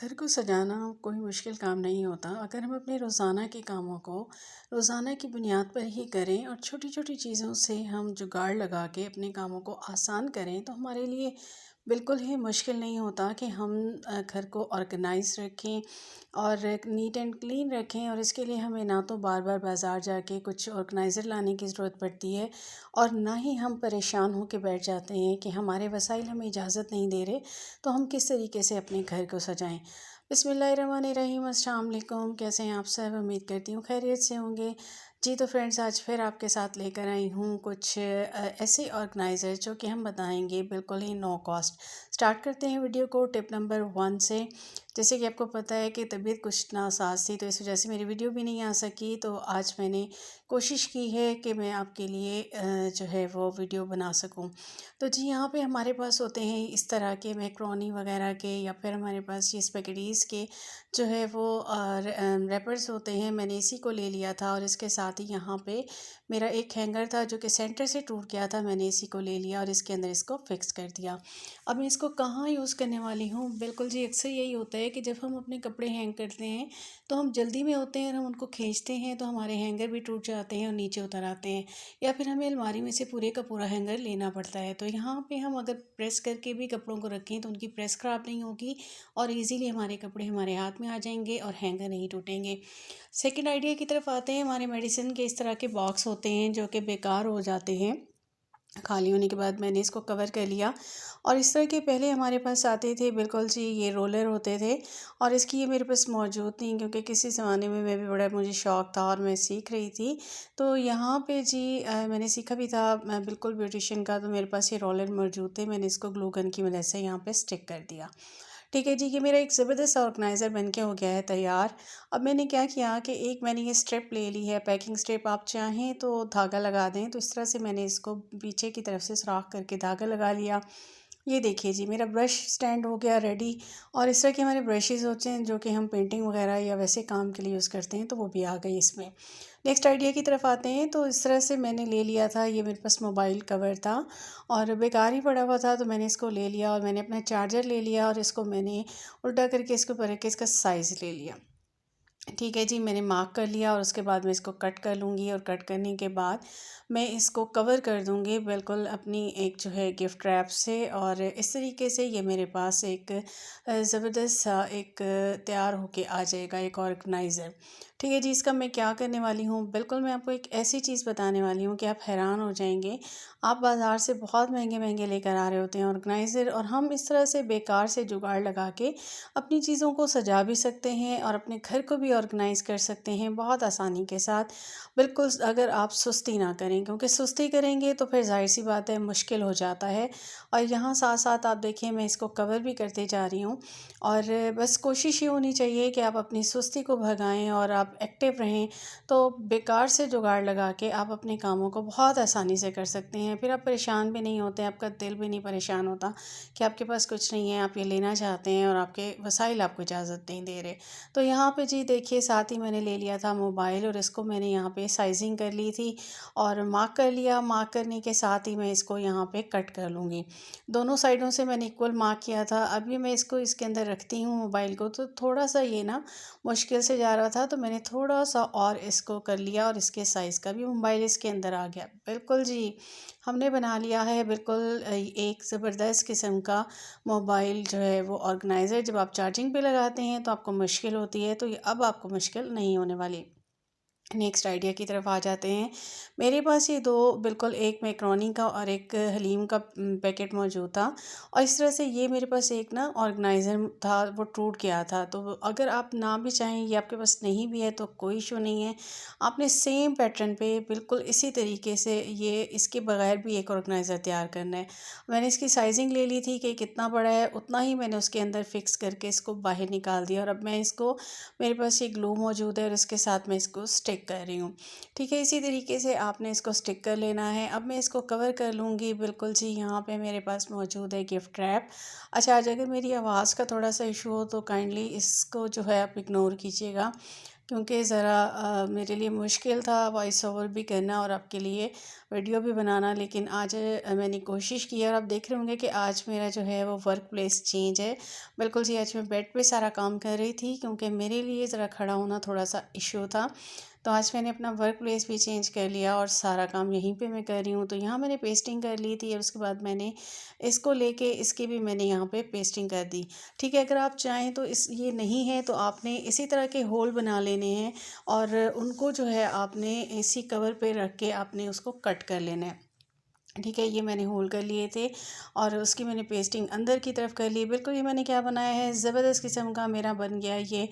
घर को सजाना कोई मुश्किल काम नहीं होता। अगर हम अपने रोज़ाना के कामों को रोज़ाना की बुनियाद पर ही करें और छोटी-छोटी चीज़ों से हम जुगाड़ लगा के अपने कामों को आसान करें, तो हमारे लिए बिल्कुल ही मुश्किल नहीं होता कि हम घर को ऑर्गेनाइज़ रखें और एक नीट एंड क्लीन रखें। और इसके लिए हमें ना तो बार-बार बाज़ार जाके कुछ ऑर्गेनाइज़र लाने की ज़रूरत पड़ती है और ना ही हम परेशान होके बैठ जाते हैं कि हमारे वसाइल हमें इजाज़त नहीं दे रहे, तो हम किस तरीके से अपने घर को सजाएँ। बिस्मिल्लाहिर्रहमानिर्रहीम, अस्सलाम वालेकुम। कैसे हैं आप सब? उम्मीद करती हूँ खैरियत से होंगे। जी तो फ्रेंड्स, आज फिर आपके साथ लेकर आई हूँ कुछ ऐसे ऑर्गेनाइज़र जो कि हम बताएँगे बिल्कुल ही नो कॉस्ट। स्टार्ट करते हैं वीडियो को टिप नंबर 1 से। जैसे कि आपको पता है कि तबीयत कुछ नासाज थी, तो इस वजह से मेरी वीडियो भी नहीं आ सकी। तो आज मैंने कोशिश की है कि मैं आपके लिए जो है वो वीडियो बना सकूँ। तो जी, यहाँ पे हमारे पास होते हैं इस तरह के मैक्रोनी वगैरह के, या फिर हमारे पास ये स्पैगेटीज़ के जो है वो रैपर्स होते हैं। मैंने इसी को ले लिया था और इसके साथ ही यहाँ पे मेरा एक हैंगर था जो कि सेंटर से टूट गया था। मैंने इसी को ले लिया और इसके अंदर इसको फिक्स कर दिया। अब मैं इसको कहाँ यूज़ करने वाली हूँ? बिल्कुल जी, अक्सर यही होता है कि जब हम अपने कपड़े हैंग करते हैं तो हम जल्दी में होते हैं और हम उनको खींचते हैं, तो हमारे हैंगर भी टूट जाते हैं और नीचे उतर आते हैं, या फिर हमें अलमारी में से पूरे का पूरा हैंगर लेना पड़ता है। तो यहाँ पे हम अगर प्रेस करके भी कपड़ों को रखें तो उनकी प्रेस ख़राब नहीं होगी और इजीली हमारे कपड़े हमारे हाथ में आ जाएंगे और हैंगर नहीं टूटेंगे। सेकंड आइडिया की तरफ आते हैं। हमारे मेडिसिन के इस तरह के बॉक्स होते हैं जो कि बेकार हो जाते हैं खाली होने के बाद। मैंने इसको कवर कर लिया और इस तरह के पहले हमारे पास आते थे, बिल्कुल जी, ये रोलर होते थे और इसकी ये मेरे पास मौजूद थी, क्योंकि किसी ज़माने में मैं भी बड़ा मुझे शौक़ था और मैं सीख रही थी। तो यहाँ पे जी मैंने सीखा भी था बिल्कुल ब्यूटिशियन का, तो मेरे पास ये रोलर मौजूद थे। मैंने इसको ग्लू गन की मदद से यहाँ पे स्टिक कर दिया। ठीक है जी, ये मेरा एक ज़बरदस्त ऑर्गेनाइज़र बन के हो गया है तैयार। अब मैंने क्या किया कि एक मैंने ये स्ट्रिप ले ली है, पैकिंग स्ट्रिप। आप चाहें तो धागा लगा दें, तो इस तरह से मैंने इसको पीछे की तरफ से सुराख करके धागा लगा लिया। ये देखिए जी, मेरा ब्रश स्टैंड हो गया रेडी। और इस तरह के हमारे ब्रशेज़ होते हैं जो कि हम पेंटिंग वगैरह या वैसे काम के लिए यूज़ करते हैं, तो वो भी आ गई इसमें। नेक्स्ट आइडिया की तरफ आते हैं। तो इस तरह से मैंने ले लिया था, ये मेरे पास मोबाइल कवर था और बेकार ही पड़ा हुआ था, तो मैंने इसको ले लिया और मैंने अपना चार्जर ले लिया और इसको मैंने उल्टा करके इसके ऊपर रख के इसका साइज़ ले लिया। ठीक है जी, मैंने मार्क कर लिया और उसके बाद मैं इसको कट कर लूँगी और कट करने के बाद मैं इसको कवर कर दूँगी बिल्कुल अपनी एक जो है गिफ्ट रैप से। और इस तरीके से ये मेरे पास एक ज़बरदस्त सा एक तैयार होके आ जाएगा एक ऑर्गेनाइज़र। ठीक है जी, इसका मैं क्या करने वाली हूँ, बिल्कुल मैं आपको एक ऐसी चीज़ बताने वाली हूँ कि आप हैरान हो जाएंगे। आप बाज़ार से बहुत महंगे महंगे लेकर आ रहे होते हैं ऑर्गेनाइज़र, और हम इस तरह से बेकार से जुगाड़ लगा के अपनी चीज़ों को सजा भी सकते हैं और अपने घर को भी ऑर्गेनाइज़ कर सकते हैं बहुत आसानी के साथ। बिल्कुल अगर आप सुस्ती ना करें, क्योंकि सुस्ती करेंगे तो फिर ज़ाहिर सी बात है मुश्किल हो जाता है। और यहाँ साथ साथ आप देखिए मैं इसको कवर भी करते जा रही हूँ। और बस कोशिश ये होनी चाहिए कि आप अपनी सुस्ती को भगाएं और आप एक्टिव रहें, तो बेकार से जुगाड़ लगा के आप अपने कामों को बहुत आसानी से कर सकते हैं। फिर आप परेशान भी नहीं होते, आपका दिल भी नहीं परेशान होता कि आपके पास कुछ नहीं है, आप ये लेना चाहते हैं और आपके वसाइल आपको इजाज़त नहीं दे रहे। तो यहाँ पे जी देखिए, साथ ही मैंने ले लिया था मोबाइल और इसको मैंने यहाँ पे साइजिंग कर ली थी और मार्क कर लिया। मार्क करने के साथ ही मैं इसको यहाँ पे कट कर लूँगी। दोनों साइडों से मैंने इक्वल मार्क किया था। अभी मैं इसको इसके अंदर रखती हूँ मोबाइल को, तो थोड़ा सा ये ना मुश्किल से जा रहा था, तो मैंने थोड़ा सा और इसको कर लिया और इसके साइज़ का भी मोबाइल इसके अंदर आ गया। बिल्कुल जी, हमने बना लिया है बिल्कुल एक ज़बरदस्त किस्म का मोबाइल जो है वो ऑर्गेनाइज़र। जब आप चार्जिंग पे लगाते हैं तो आपको मुश्किल होती है, तो ये अब आपको मुश्किल नहीं होने वाली। नेक्स्ट आइडिया की तरफ आ जाते हैं। मेरे पास ये दो बिल्कुल, एक मैक्रोनी का और एक हलीम का पैकेट मौजूद था और इस तरह से ये मेरे पास एक ना ऑर्गेनाइज़र था, वो टूट गया था। तो अगर आप ना भी चाहें, ये आपके पास नहीं भी है, तो कोई इशू नहीं है। आपने सेम पैटर्न पे बिल्कुल इसी तरीके से ये इसके बगैर भी एक ऑर्गेनाइज़र तैयार करना है। मैंने इसकी साइजिंग ले ली थी कि कितना बड़ा है, उतना ही मैंने उसके अंदर फिक्स करके इसको बाहर निकाल दिया और अब मैं इसको, मेरे पास ये ग्लू मौजूद है और इसके साथ मैं इसको स्टिक कर रही हूँ। ठीक है, इसी तरीके से आपने इसको स्टिक कर लेना है। अब मैं इसको कवर कर लूँगी। बिल्कुल जी, यहाँ पे मेरे पास मौजूद है गिफ्ट रैप। अच्छा, आज अगर मेरी आवाज़ का थोड़ा सा इशू हो तो काइंडली इसको जो है आप इग्नोर कीजिएगा। क्योंकि ज़रा मेरे लिए मुश्किल था वॉइस ओवर भी करना और आपके लिए वीडियो भी बनाना। लेकिन आज मैंने कोशिश की और आप देख रहे होंगे कि आज मेरा जो है वो वर्क प्लेस चेंज है। बिल्कुल जी, आज मैं बेड पे सारा काम कर रही थी क्योंकि मेरे लिए ज़रा खड़ा होना थोड़ा सा इशू था। तो आज मैंने अपना वर्क प्लेस भी चेंज कर लिया और सारा काम यहीं पे मैं कर रही हूँ। तो यहाँ मैंने पेस्टिंग कर ली थी और उसके बाद मैंने इसको लेके इसकी भी मैंने यहाँ पे पेस्टिंग कर दी। ठीक है, अगर आप चाहें तो इस ये नहीं है तो आपने इसी तरह के होल बना लेने हैं और उनको जो है आपने इसी कवर पे रख के आपने उसको कट कर लेना है। ठीक है, ये मैंने होल कर लिए थे और उसकी मैंने पेस्टिंग अंदर की तरफ कर ली। बिल्कुल ये मैंने क्या बनाया है, ज़बरदस्त किस्म का मेरा बन गया ये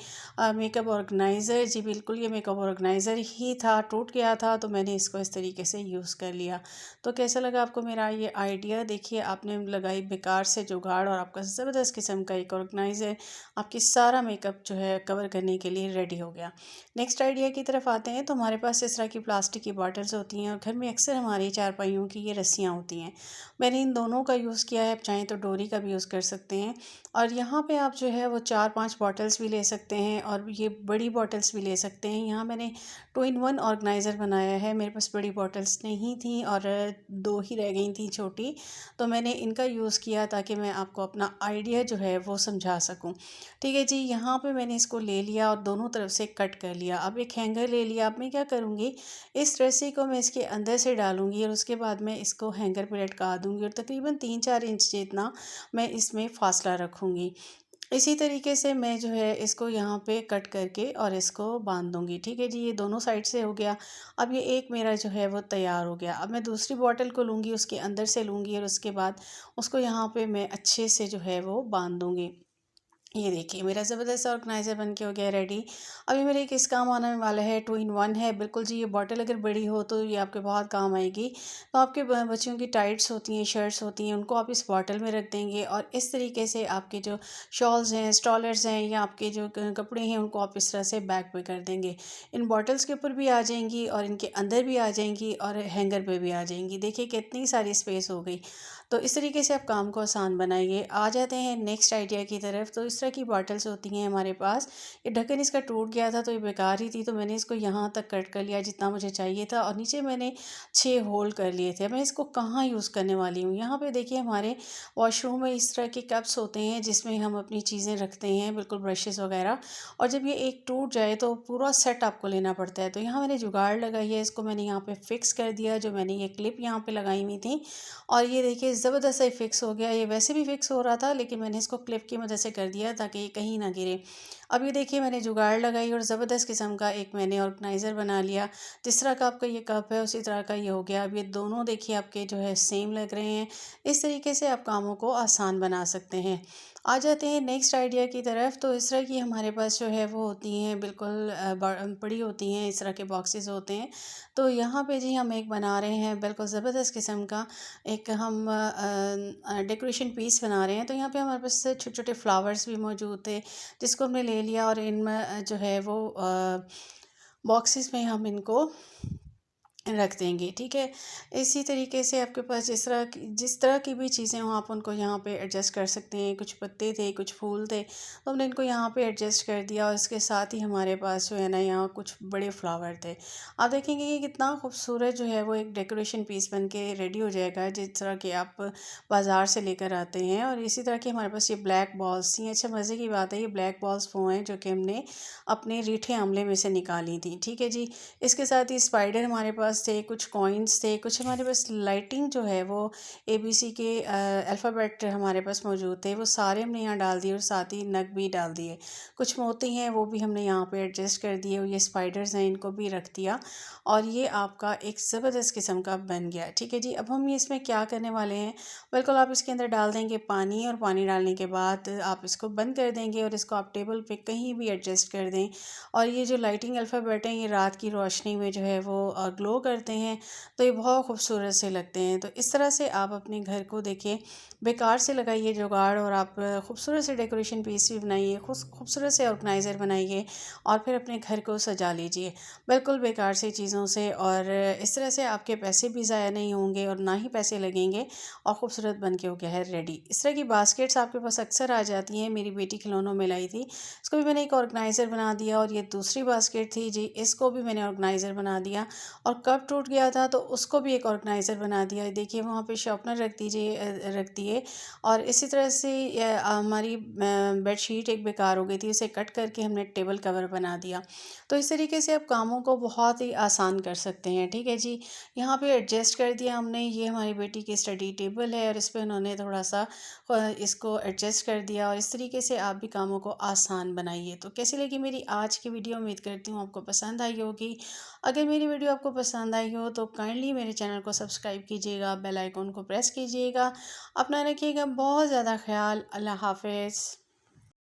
मेकअप ऑर्गेनाइज़र। जी बिल्कुल, ये मेकअप ऑर्गेनाइज़र ही था, टूट गया था तो मैंने इसको इस तरीके से यूज़ कर लिया। तो कैसा लगा आपको मेरा ये आइडिया? देखिए, आपने लगाई बेकार से जुगाड़ और आपका ज़बरदस्त किस्म का एक ऑर्गेनाइज़र आपकी सारा मेकअप जो है कवर करने के लिए रेडी हो गया। नेक्स्ट आइडिया की तरफ आते हैं। तो हमारे पास इस तरह की प्लास्टिक की बॉटल्स होती हैं और घर में अक्सर हमारी चारपाइयों की ये रस्सियाँ होती हैं। मैंने इन दोनों का यूज़ किया है, आप चाहें तो डोरी का भी यूज़ कर सकते हैं। और यहाँ पे आप जो है वो 4-5 बॉटल्स भी ले सकते हैं और ये बड़ी बॉटल्स भी ले सकते हैं। यहाँ मैंने 2 इन 1 ऑर्गेनाइज़र बनाया है। मेरे पास बड़ी बॉटल्स नहीं थी और 2 ही रह गई थी छोटी, तो मैंने इनका यूज़ किया ताकि मैं आपको अपना आइडिया जो है वो समझा सकूँ। ठीक है जी, यहाँ पे मैंने इसको ले लिया और दोनों तरफ से कट कर लिया। अब एक हैंगर ले लिया। अब मैं क्या करूँगी, इस रस्सी को मैं इसके अंदर से डालूँगी और उसके बाद मैं इसको हैंगर पे लटका दूँगी और तकरीबन 3-4 इंच जितना मैं इसमें फासला रखूँगी। इसी तरीके से मैं जो है इसको यहाँ पे कट करके और इसको बांध दूँगी। ठीक है जी, ये दोनों साइड से हो गया। अब ये एक मेरा जो है वो तैयार हो गया। अब मैं दूसरी बॉटल को लूँगी, उसके अंदर से लूँगी और उसके बाद उसको यहाँ पे मैं अच्छे से जो है वो बांध दूँगी। ये देखिए, मेरा ज़बरदस्त ऑर्गेनाइज़र बन के हो गया रेडी। अभी मेरे किस काम आने वाला है, 2 इन 1 है। बिल्कुल जी, ये बॉटल अगर बड़ी हो तो ये आपके बहुत काम आएगी। तो आपके बच्चों की टाइट्स होती हैं, शर्ट्स होती हैं, उनको आप इस बॉटल में रख देंगे और इस तरीके से आपके जो शॉल्स हैं, स्टॉलर्स हैं या आपके जो कपड़े हैं उनको आप इस तरह से बैक पे कर देंगे। इन बॉटल्स के ऊपर भी आ जाएंगी और इनके अंदर भी आ जाएंगी और हैंगर पे भी आ जाएंगी। देखिए कितनी सारी स्पेस हो गई। तो इस तरीके से आप काम को आसान बनाइए। आ जाते हैं नेक्स्ट आइडिया की तरफ। तो इस तरह की बॉटल्स होती हैं हमारे पास। ये ढक्कन इसका टूट गया था तो ये बेकार ही थी, तो मैंने इसको यहाँ तक कट कर लिया जितना मुझे चाहिए था और नीचे मैंने 6 होल कर लिए थे। मैं इसको कहाँ यूज़ करने वाली हूँ, यहाँ पे देखिए हमारे वॉशरूम में इस तरह के कप्स होते हैं जिसमें हम अपनी चीज़ें रखते हैं, बिल्कुल ब्रशेज़ वगैरह। और जब ये एक टूट जाए तो पूरा सेट आपको लेना पड़ता है। तो यहाँ मैंने जुगाड़ लगाई है, इसको मैंने यहाँ पे फिक्स कर दिया। जो मैंने ये क्लिप यहाँ पे लगाई हुई थी और ये देखिए ज़बरदस्त से फिक्स हो गया। ये वैसे भी फिक्स हो रहा था लेकिन मैंने इसको क्लिप की मदद से कर दिया ताकि ये कहीं ना गिरे। अब ये देखिए मैंने जुगाड़ लगाई और ज़बरदस्त किस्म का एक मैंने ऑर्गेनाइज़र बना लिया। जिस तरह का आपका ये कप है उसी तरह का ये हो गया। अब ये दोनों देखिए आपके जो है सेम लग रहे हैं। इस तरीके से आप कामों को आसान बना सकते हैं। आ जाते हैं नेक्स्ट आइडिया की तरफ। तो इस तरह की हमारे पास जो है वो होती हैं, बिल्कुल बड़ी होती हैं, इस तरह के बॉक्सेस होते हैं। तो यहाँ पे जी हम एक बना रहे हैं बिल्कुल ज़बरदस्त किस्म का एक हम डेकोरेशन पीस बना रहे हैं। तो यहाँ पे हमारे पास छोटे छोटे फ्लावर्स भी मौजूद थे जिसको हमने ले लिया और इनमें जो है वो बॉक्सेस में हम इनको रख देंगे। ठीक है, इसी तरीके से आपके पास जिस तरह की भी चीज़ें हों आप उनको यहाँ पे एडजस्ट कर सकते हैं। कुछ पत्ते थे, कुछ फूल थे, तो हमने इनको यहाँ पे एडजस्ट कर दिया और इसके साथ ही हमारे पास जो है ना यहाँ कुछ बड़े फ्लावर थे। आप देखेंगे कि कितना खूबसूरत जो है वो एक डेकोरेशन पीस बन के रेडी हो जाएगा जिस तरह के आप बाज़ार से लेकर आते हैं। और इसी तरह के हमारे पास ये ब्लैक बॉल्स थी। अच्छा, मज़े की बात है, ये ब्लैक बॉल्स वो हैं जो कि हमने अपने रीठे आंवले में से निकाली थी। ठीक है जी, इसके साथ ही स्पाइडर हमारे पास थे, कुछ कॉइन्स थे, कुछ हमारे पास लाइटिंग जो है वो एबीसी के अल्फ़ाबेट हमारे पास मौजूद थे, वो सारे हमने यहाँ डाल दिए और साथ ही नग भी डाल दिए। कुछ मोती हैं वो भी हमने यहाँ पे एडजस्ट कर दिए और ये स्पाइडर्स हैं इनको भी रख दिया और ये आपका एक ज़बरदस्त किस्म का बन गया। ठीक है जी, अब हम ये इसमें क्या करने वाले हैं, बिल्कुल आप इसके अंदर डाल देंगे पानी और पानी डालने के बाद आप इसको बंद कर देंगे और इसको आप टेबल पे कहीं भी एडजस्ट कर दें। और ये जो लाइटिंग अल्फ़ाबेट हैं ये रात की रोशनी में जो है वो ग्लो करते हैं तो ये बहुत खूबसूरत से लगते हैं। तो इस तरह से आप अपने घर को देखिए बेकार से लगाइए जुगाड़, और आप खूबसूरत से डेकोरेशन पीस भी बनाइए, खूबसूरत से ऑर्गेनाइज़र बनाइए और फिर अपने घर को सजा लीजिए बिल्कुल बेकार से चीज़ों से। और इस तरह से आपके पैसे भी ज़ाया नहीं होंगे और ना ही पैसे लगेंगे, और ख़ूबसूरत बन के हो गया है रेडी। इस तरह की बास्केट्स आपके पास अक्सर आ जाती हैं। मेरी बेटी खिलौनों में लाई थी, इसको भी मैंने एक ऑर्गेनाइज़र बना दिया, और ये दूसरी बास्केट थी जी, इसको भी मैंने ऑर्गेनाइज़र बना दिया। और कप टूट गया था तो उसको भी एक ऑर्गेनाइज़र बना दिया। देखिए वहाँ पे शार्पनर रख दिए। और इसी तरह से हमारी बेडशीट एक बेकार हो गई थी, उसे कट करके हमने टेबल कवर बना दिया। तो इस तरीके से आप कामों को बहुत ही आसान कर सकते हैं। ठीक है जी, यहाँ पे एडजस्ट कर दिया हमने। ये हमारी बेटी की स्टडी टेबल है और इस पे उन्होंने थोड़ा सा इसको एडजस्ट कर दिया, और इस तरीके से आप भी कामों को आसान बनाइए। तो कैसी लगी मेरी आज की वीडियो? उम्मीद करती हूँ आपको पसंद आई होगी। अगर मेरी वीडियो आपको पसंद आई हो तो काइंडली मेरे चैनल को सब्सक्राइब कीजिएगा, बेल आइकॉन को प्रेस कीजिएगा। अपना रखिएगा बहुत ज़्यादा ख्याल। अल्लाह हाफ़िज़।